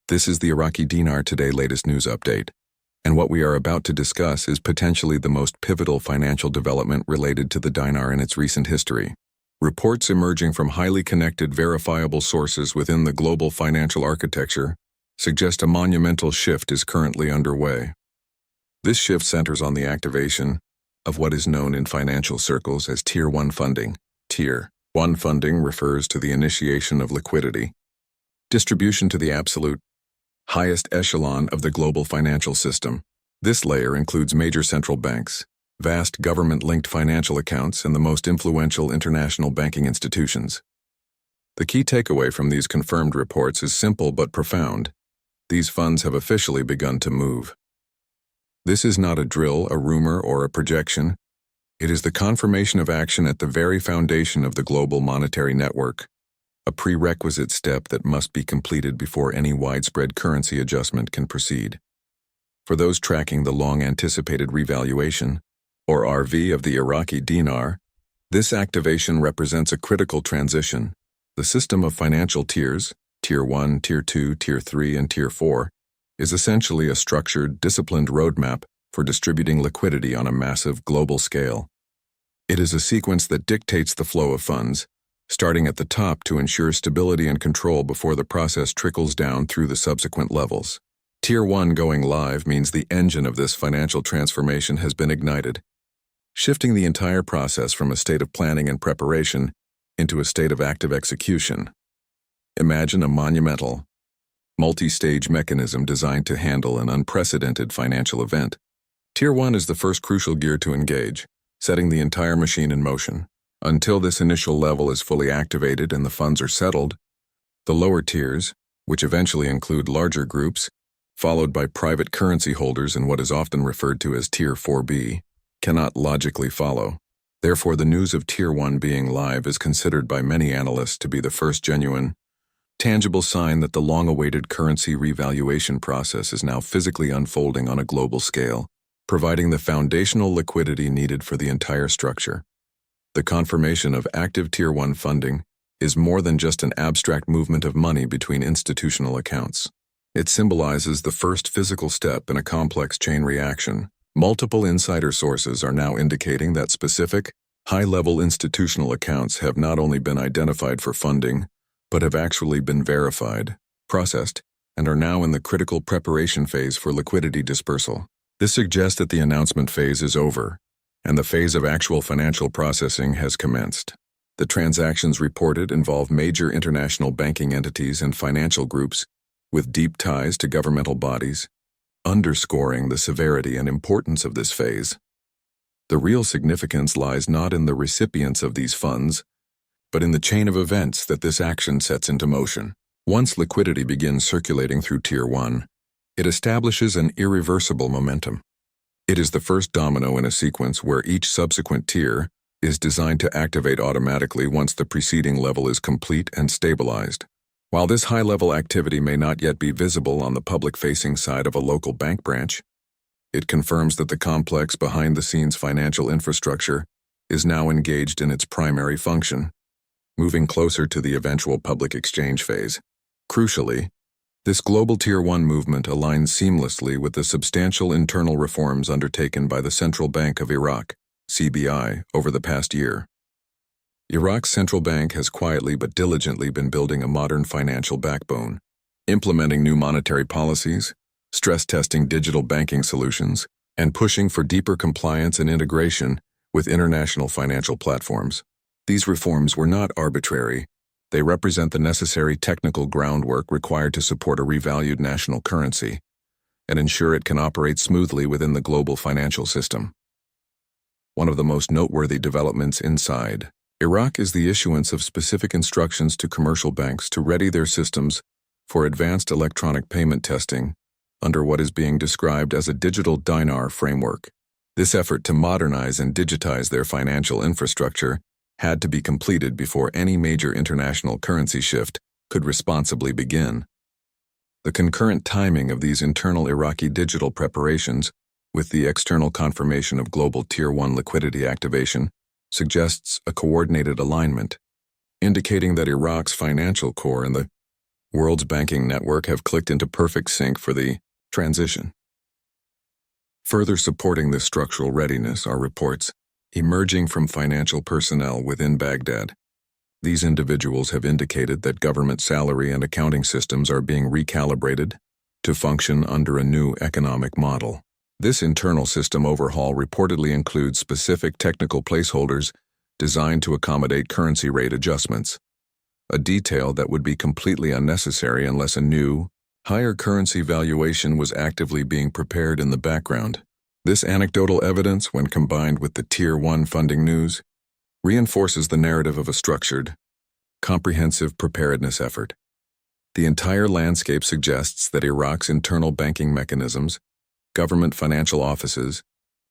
This is the Iraqi Dinar Today latest news update, and what we are about to discuss is potentially the most pivotal financial development related to the dinar in its recent history. Reports emerging from highly connected, verifiable sources within the global financial architecture suggest a monumental shift is currently underway. This shift centers on the activation of what is known in financial circles as Tier 1 funding. Tier 1 funding refers to the initiation of liquidity, distribution to the absolute highest echelon of the global financial system. This layer includes major central banks, vast government-linked financial accounts, and the most influential international banking institutions. The key takeaway from these confirmed reports is simple but profound. These funds have officially begun to move. This is not a drill, a rumor, or a projection. It is the confirmation of action at the very foundation of the global monetary network, a prerequisite step that must be completed before any widespread currency adjustment can proceed. For those tracking the long-anticipated revaluation, or RV, of the Iraqi dinar, this activation represents a critical transition. The system of financial tiers, Tier 1, Tier 2, Tier 3, and Tier 4, is essentially a structured, disciplined roadmap for distributing liquidity on a massive global scale. It is a sequence that dictates the flow of funds, starting at the top to ensure stability and control before the process trickles down through the subsequent levels. Tier 1 going live means the engine of this financial transformation has been ignited, shifting the entire process from a state of planning and preparation into a state of active execution. Imagine a monumental, multi-stage mechanism designed to handle an unprecedented financial event. Tier 1 is the first crucial gear to engage, setting the entire machine in motion. Until this initial level is fully activated and the funds are settled, the lower tiers, which eventually include larger groups, followed by private currency holders and what is often referred to as Tier 4B, cannot logically follow. Therefore, the news of Tier 1 being live is considered by many analysts to be the first genuine, tangible sign that the long-awaited currency revaluation process is now physically unfolding on a global scale, providing the foundational liquidity needed for the entire structure. The confirmation of active Tier 1 funding is more than just an abstract movement of money between institutional accounts. It symbolizes the first physical step in a complex chain reaction. Multiple insider sources are now indicating that specific, high-level institutional accounts have not only been identified for funding, but have actually been verified, processed, and are now in the critical preparation phase for liquidity dispersal. This suggests that the announcement phase is over, and the phase of actual financial processing has commenced. The transactions reported involve major international banking entities and financial groups with deep ties to governmental bodies, underscoring the severity and importance of this phase. The real significance lies not in the recipients of these funds, but in the chain of events that this action sets into motion. Once liquidity begins circulating through Tier 1, it establishes an irreversible momentum. It is the first domino in a sequence where each subsequent tier is designed to activate automatically once the preceding level is complete and stabilized. While this high-level activity may not yet be visible on the public-facing side of a local bank branch, it confirms that the complex behind-the-scenes financial infrastructure is now engaged in its primary function, moving closer to the eventual public exchange phase. Crucially, this global Tier 1 movement aligns seamlessly with the substantial internal reforms undertaken by the Central Bank of Iraq, CBI, over the past year. Iraq's central bank has quietly but diligently been building a modern financial backbone, implementing new monetary policies, stress-testing digital banking solutions, and pushing for deeper compliance and integration with international financial platforms. These reforms were not arbitrary. They represent the necessary technical groundwork required to support a revalued national currency and ensure it can operate smoothly within the global financial system. One of the most noteworthy developments inside Iraq is the issuance of specific instructions to commercial banks to ready their systems for advanced electronic payment testing under what is being described as a digital dinar framework. This effort to modernize and digitize their financial infrastructure had to be completed before any major international currency shift could responsibly begin. The concurrent timing of these internal Iraqi digital preparations with the external confirmation of global Tier 1 liquidity activation suggests a coordinated alignment, indicating that Iraq's financial core and the world's banking network have clicked into perfect sync for the transition. Further supporting this structural readiness are reports emerging from financial personnel within Baghdad. These individuals have indicated that government salary and accounting systems are being recalibrated to function under a new economic model. This internal system overhaul reportedly includes specific technical placeholders designed to accommodate currency rate adjustments, a detail that would be completely unnecessary unless a new, higher currency valuation was actively being prepared in the background. This anecdotal evidence, when combined with the Tier 1 funding news, reinforces the narrative of a structured, comprehensive preparedness effort. The entire landscape suggests that Iraq's internal banking mechanisms, government financial offices,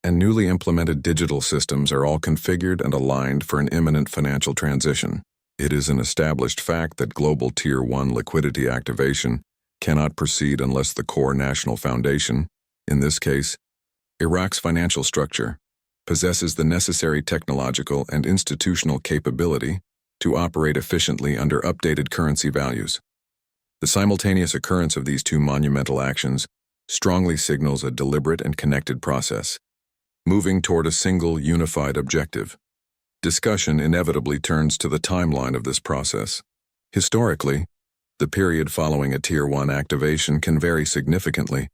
and newly implemented digital systems are all configured and aligned for an imminent financial transition. It is an established fact that global Tier 1 liquidity activation cannot proceed unless the core national foundation, in this case, Iraq's financial structure, possesses the necessary technological and institutional capability to operate efficiently under updated currency values. The simultaneous occurrence of these two monumental actions strongly signals a deliberate and connected process, moving toward a single, unified objective. Discussion inevitably turns to the timeline of this process. Historically, the period following a Tier 1 activation can vary significantly,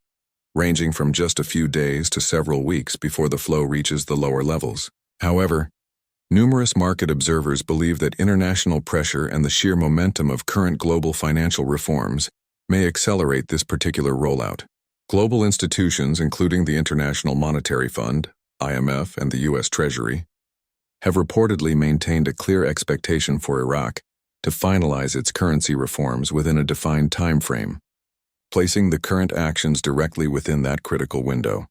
ranging from just a few days to several weeks before the flow reaches the lower levels. However, numerous market observers believe that international pressure and the sheer momentum of current global financial reforms may accelerate this particular rollout. Global institutions, including the International Monetary Fund, IMF, and the U.S. Treasury, have reportedly maintained a clear expectation for Iraq to finalize its currency reforms within a defined time frame, placing the current actions directly within that critical window.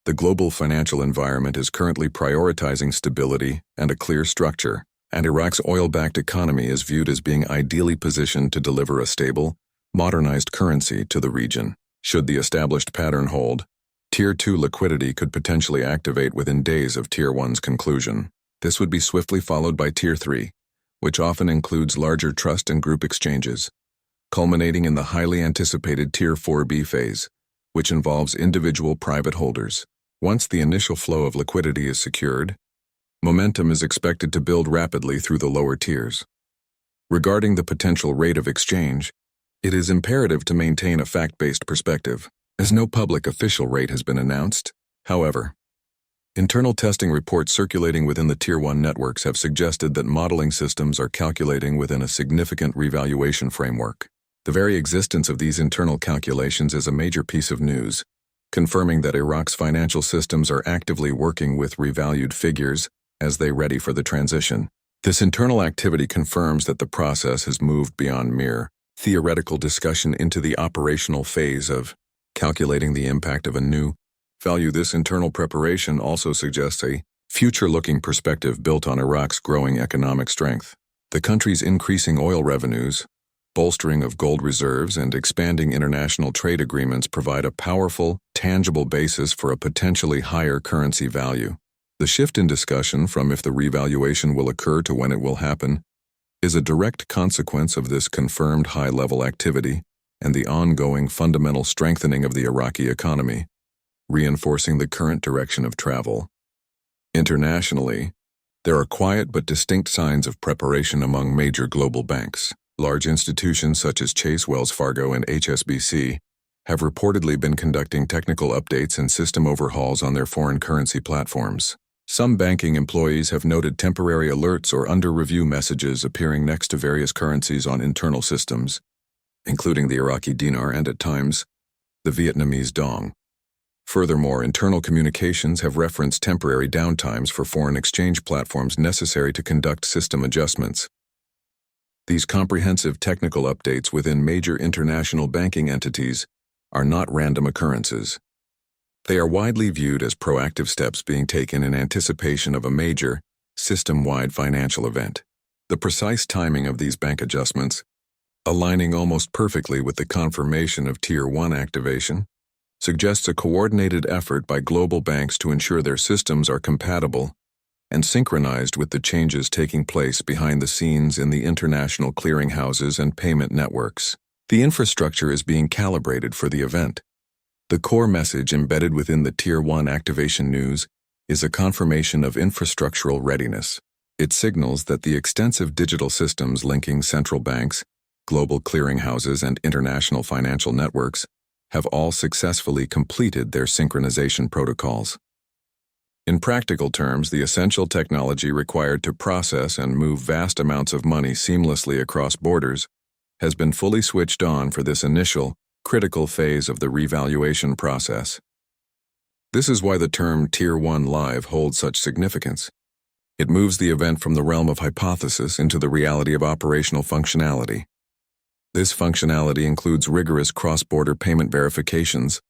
The global financial environment is currently prioritizing stability and a clear structure, and Iraq's oil-backed economy is viewed as being ideally positioned to deliver a stable, modernized currency to the region. Should the established pattern hold, Tier 2 liquidity could potentially activate within days of Tier 1's conclusion. This would be swiftly followed by Tier 3, which often includes larger trust and group exchanges, culminating in the highly anticipated Tier 4B phase, which involves individual private holders. Once the initial flow of liquidity is secured, momentum is expected to build rapidly through the lower tiers. Regarding the potential rate of exchange, it is imperative to maintain a fact-based perspective, as no public official rate has been announced. However, internal testing reports circulating within the Tier 1 networks have suggested that modeling systems are calculating within a significant revaluation framework. The very existence of these internal calculations is a major piece of news, confirming that Iraq's financial systems are actively working with revalued figures as they ready for the transition. This internal activity confirms that the process has moved beyond mere theoretical discussion into the operational phase of calculating the impact of a new value. This internal preparation also suggests a future-looking perspective built on Iraq's growing economic strength. The country's increasing oil revenues, bolstering of gold reserves, and expanding international trade agreements provide a powerful, tangible basis for a potentially higher currency value. The shift in discussion from if the revaluation will occur to when it will happen is a direct consequence of this confirmed high-level activity and the ongoing fundamental strengthening of the Iraqi economy, reinforcing the current direction of travel. Internationally, there are quiet but distinct signs of preparation among major global banks. Large institutions such as Chase, Wells Fargo, and HSBC have reportedly been conducting technical updates and system overhauls on their foreign currency platforms. Some banking employees have noted temporary alerts or under-review messages appearing next to various currencies on internal systems, including the Iraqi Dinar and, at times, the Vietnamese Dong. Furthermore, internal communications have referenced temporary downtimes for foreign exchange platforms necessary to conduct system adjustments. These comprehensive technical updates within major international banking entities are not random occurrences. They are widely viewed as proactive steps being taken in anticipation of a major, system-wide financial event. The precise timing of these bank adjustments, aligning almost perfectly with the confirmation of Tier 1 activation, suggests a coordinated effort by global banks to ensure their systems are compatible and synchronized with the changes taking place behind the scenes in the international clearinghouses and payment networks. The infrastructure is being calibrated for the event. The core message embedded within the Tier 1 activation news is a confirmation of infrastructural readiness. It signals that the extensive digital systems linking central banks, global clearinghouses, and international financial networks have all successfully completed their synchronization protocols. In practical terms, the essential technology required to process and move vast amounts of money seamlessly across borders has been fully switched on for this initial, critical phase of the revaluation process. This is why the term Tier 1 Live holds such significance. It moves the event from the realm of hypothesis into the reality of operational functionality. This functionality includes rigorous cross-border payment verifications,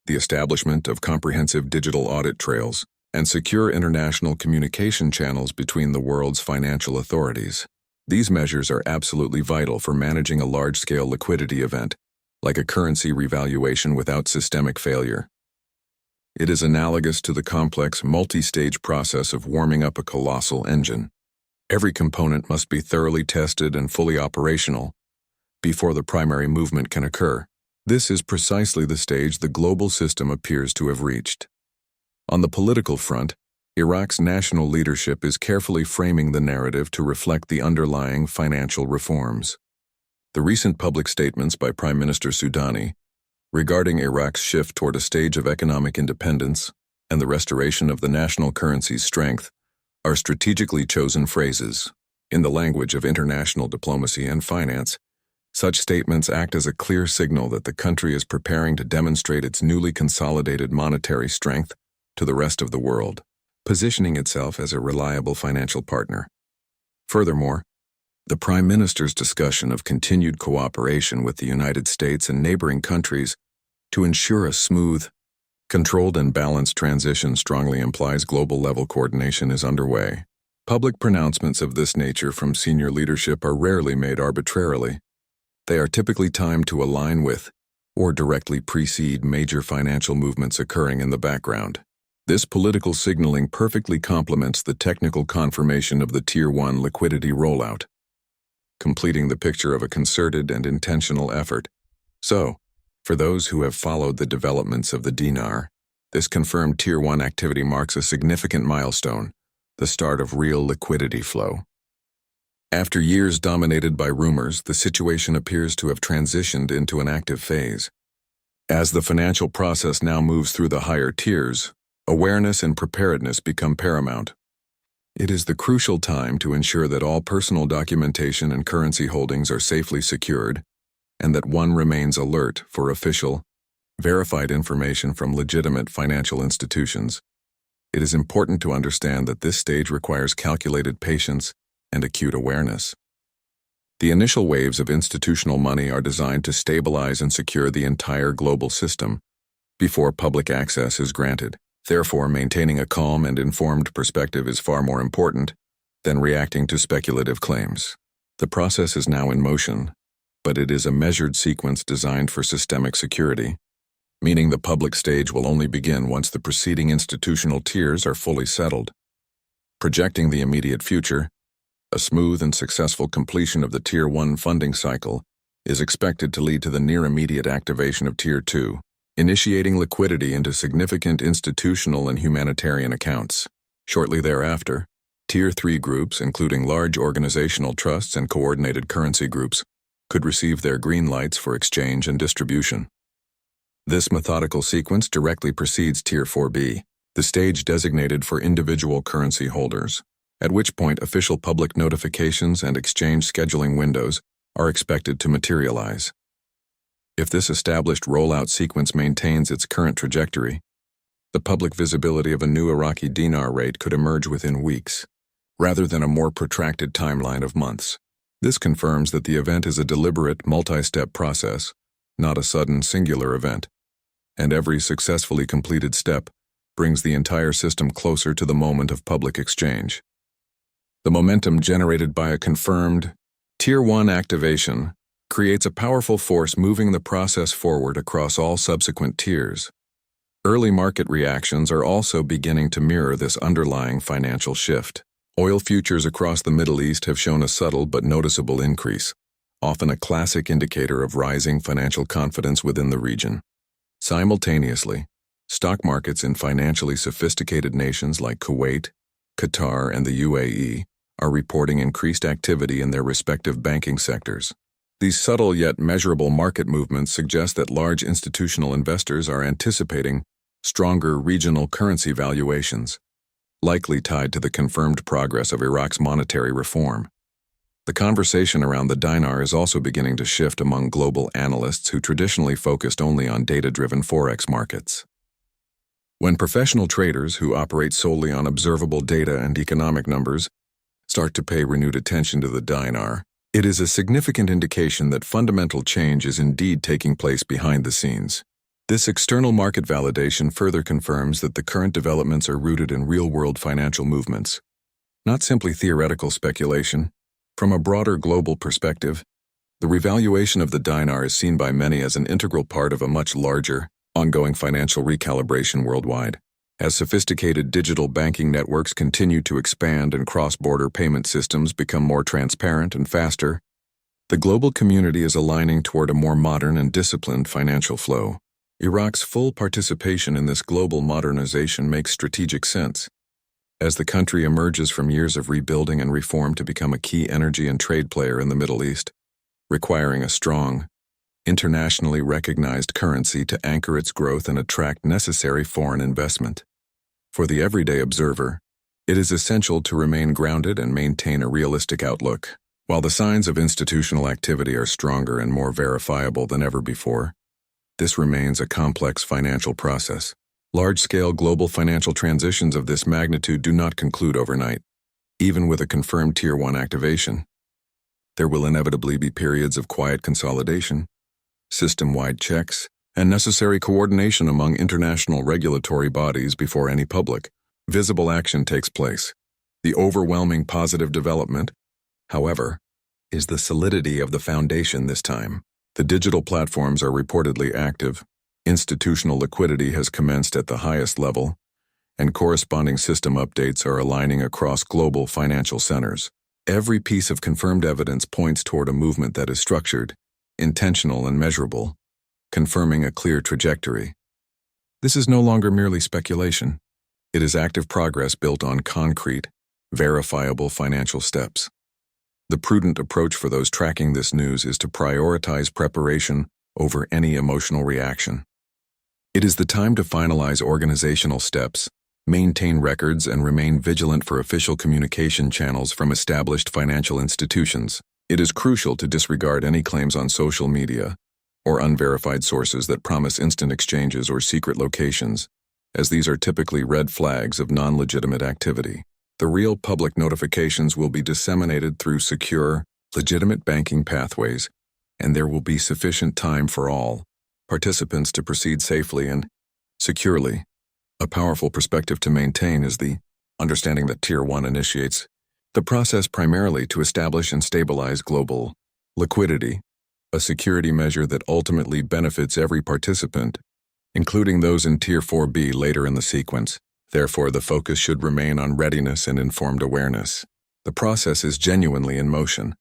the establishment of comprehensive digital audit trails, and secure international communication channels between the world's financial authorities. These measures are absolutely vital for managing a large-scale liquidity event, like a currency revaluation without systemic failure. It is analogous to the complex multi-stage process of warming up a colossal engine. Every component must be thoroughly tested and fully operational before the primary movement can occur. This is precisely the stage the global system appears to have reached. On the political front, Iraq's national leadership is carefully framing the narrative to reflect the underlying financial reforms. The recent public statements by Prime Minister Soudani regarding Iraq's shift toward a stage of economic independence and the restoration of the national currency's strength are strategically chosen phrases. In the language of international diplomacy and finance, such statements act as a clear signal that the country is preparing to demonstrate its newly consolidated monetary strength to the rest of the world, positioning itself as a reliable financial partner. Furthermore, the Prime Minister's discussion of continued cooperation with the United States and neighboring countries to ensure a smooth, controlled and balanced transition strongly implies global-level coordination is underway. Public pronouncements of this nature from senior leadership are rarely made arbitrarily. They are typically timed to align with or directly precede major financial movements occurring in the background. This political signaling perfectly complements the technical confirmation of the Tier 1 liquidity rollout, completing the picture of a concerted and intentional effort. So, for those who have followed the developments of the dinar, this confirmed Tier 1 activity marks a significant milestone, the start of real liquidity flow. After years dominated by rumors, the situation appears to have transitioned into an active phase. As the financial process now moves through the higher tiers, awareness and preparedness become paramount. It is the crucial time to ensure that all personal documentation and currency holdings are safely secured, and that one remains alert for official, verified information from legitimate financial institutions. It is important to understand that this stage requires calculated patience and acute awareness. The initial waves of institutional money are designed to stabilize and secure the entire global system before public access is granted. Therefore, maintaining a calm and informed perspective is far more important than reacting to speculative claims. The process is now in motion, but it is a measured sequence designed for systemic security, meaning the public stage will only begin once the preceding institutional tiers are fully settled. Projecting the immediate future, a smooth and successful completion of the Tier 1 funding cycle is expected to lead to the near-immediate activation of Tier 2, initiating liquidity into significant institutional and humanitarian accounts. Shortly thereafter, Tier 3 groups, including large organizational trusts and coordinated currency groups, could receive their green lights for exchange and distribution. This methodical sequence directly precedes Tier 4B, the stage designated for individual currency holders, at which point official public notifications and exchange scheduling windows are expected to materialize. If this established rollout sequence maintains its current trajectory, the public visibility of a new Iraqi Dinar rate could emerge within weeks, rather than a more protracted timeline of months. This confirms that the event is a deliberate, multi-step process, not a sudden, singular event, and every successfully completed step brings the entire system closer to the moment of public exchange. The momentum generated by a confirmed Tier 1 activation creates a powerful force moving the process forward across all subsequent tiers. Early market reactions are also beginning to mirror this underlying financial shift. Oil futures across the Middle East have shown a subtle but noticeable increase, often a classic indicator of rising financial confidence within the region. Simultaneously, stock markets in financially sophisticated nations like Kuwait, Qatar, and the UAE are reporting increased activity in their respective banking sectors. These subtle yet measurable market movements suggest that large institutional investors are anticipating stronger regional currency valuations, likely tied to the confirmed progress of Iraq's monetary reform. The conversation around the dinar is also beginning to shift among global analysts who traditionally focused only on data-driven forex markets. When professional traders who operate solely on observable data and economic numbers start to pay renewed attention to the dinar, it is a significant indication that fundamental change is indeed taking place behind the scenes. This external market validation further confirms that the current developments are rooted in real-world financial movements, not simply theoretical speculation. From a broader global perspective, the revaluation of the dinar is seen by many as an integral part of a much larger, ongoing financial recalibration worldwide. As sophisticated digital banking networks continue to expand and cross-border payment systems become more transparent and faster, the global community is aligning toward a more modern and disciplined financial flow. Iraq's full participation in this global modernization makes strategic sense. As the country emerges from years of rebuilding and reform to become a key energy and trade player in the Middle East, requiring a strong, internationally recognized currency to anchor its growth and attract necessary foreign investment. For the everyday observer, it is essential to remain grounded and maintain a realistic outlook. While the signs of institutional activity are stronger and more verifiable than ever before, this remains a complex financial process. Large-scale global financial transitions of this magnitude do not conclude overnight. Even with a confirmed Tier 1 activation, there will inevitably be periods of quiet consolidation, system-wide checks, and necessary coordination among international regulatory bodies before any public, visible action takes place. The overwhelming positive development, however, is the solidity of the foundation this time. The digital platforms are reportedly active, institutional liquidity has commenced at the highest level, and corresponding system updates are aligning across global financial centers. Every piece of confirmed evidence points toward a movement that is structured, intentional, and measurable, confirming a clear trajectory. This is no longer merely speculation. It is active progress built on concrete, verifiable financial steps. The prudent approach for those tracking this news is to prioritize preparation over any emotional reaction. It is the time to finalize organizational steps, maintain records, and remain vigilant for official communication channels from established financial institutions. It is crucial to disregard any claims on social media or unverified sources that promise instant exchanges or secret locations, as these are typically red flags of non-legitimate activity. The real public notifications will be disseminated through secure, legitimate banking pathways, and there will be sufficient time for all participants to proceed safely and securely. A powerful perspective to maintain is the understanding that Tier 1 initiates the process primarily to establish and stabilize global liquidity, a security measure that ultimately benefits every participant, including those in Tier 4B later in the sequence. Therefore, the focus should remain on readiness and informed awareness. The process is genuinely in motion,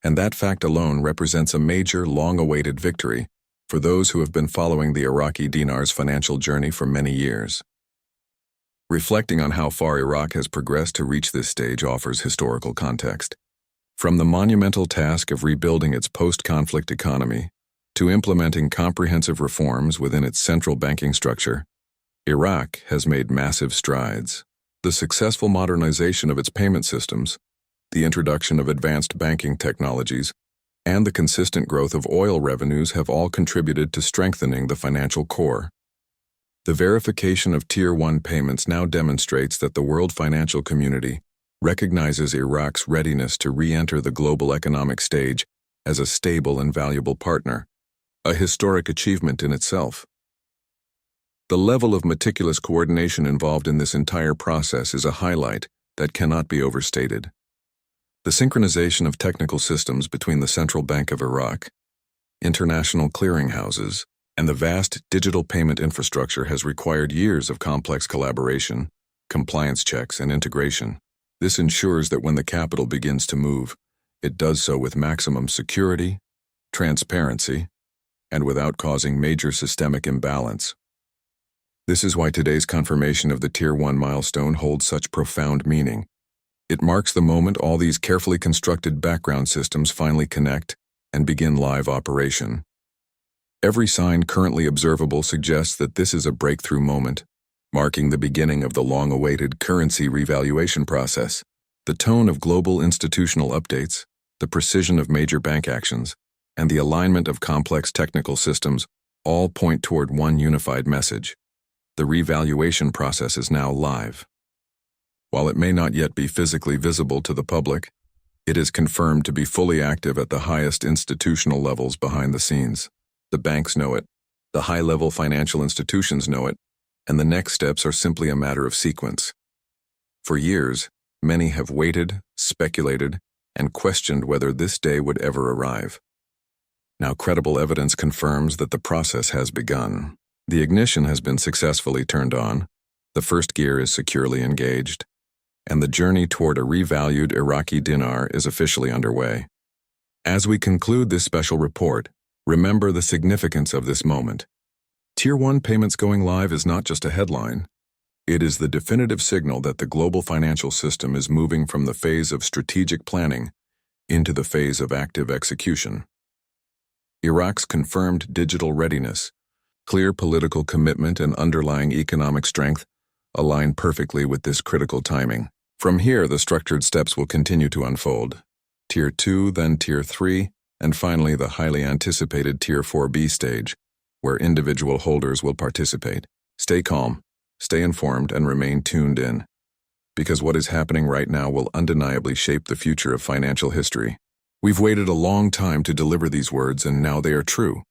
and that fact alone represents a major, long-awaited victory for those who have been following the Iraqi dinar's financial journey for many years. Reflecting on how far Iraq has progressed to reach this stage offers historical context. From the monumental task of rebuilding its post-conflict economy to implementing comprehensive reforms within its central banking structure, Iraq has made massive strides. The successful modernization of its payment systems, the introduction of advanced banking technologies, and the consistent growth of oil revenues have all contributed to strengthening the financial core. The verification of Tier 1 payments now demonstrates that the world financial community recognizes Iraq's readiness to re-enter the global economic stage as a stable and valuable partner, a historic achievement in itself. The level of meticulous coordination involved in this entire process is a highlight that cannot be overstated. The synchronization of technical systems between the Central Bank of Iraq, international clearinghouses, and the vast digital payment infrastructure has required years of complex collaboration, compliance checks, and integration. This ensures that when the capital begins to move, It does so with maximum security, transparency, and without causing major systemic imbalance. This is why today's confirmation of the Tier 1 milestone holds such profound meaning. It marks the moment all these carefully constructed background systems finally connect and begin live operation. Every sign currently observable suggests that this is a breakthrough moment, marking the beginning of the long-awaited currency revaluation process. The tone of global institutional updates, the precision of major bank actions, and the alignment of complex technical systems all point toward one unified message. The revaluation process is now live. While it may not yet be physically visible to the public, it is confirmed to be fully active at the highest institutional levels behind the scenes. The banks know it, the high-level financial institutions know it, and the next steps are simply a matter of sequence. For years, many have waited, speculated, and questioned whether this day would ever arrive. Now credible evidence confirms that the process has begun. The ignition has been successfully turned on, the first gear is securely engaged, and the journey toward a revalued Iraqi dinar is officially underway. As we conclude this special report, remember the significance of this moment. Tier 1 payments going live is not just a headline. It is the definitive signal that the global financial system is moving from the phase of strategic planning into the phase of active execution. Iraq's confirmed digital readiness, clear political commitment, and underlying economic strength align perfectly with this critical timing. From here, the structured steps will continue to unfold. Tier 2, then Tier 3, and finally the highly anticipated Tier 4B stage, where individual holders will participate. Stay calm, stay informed, and remain tuned in, because what is happening right now will undeniably shape the future of financial history. We've waited a long time to deliver these words, and now they are true.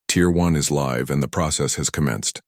Tier 1 is live and the process has commenced.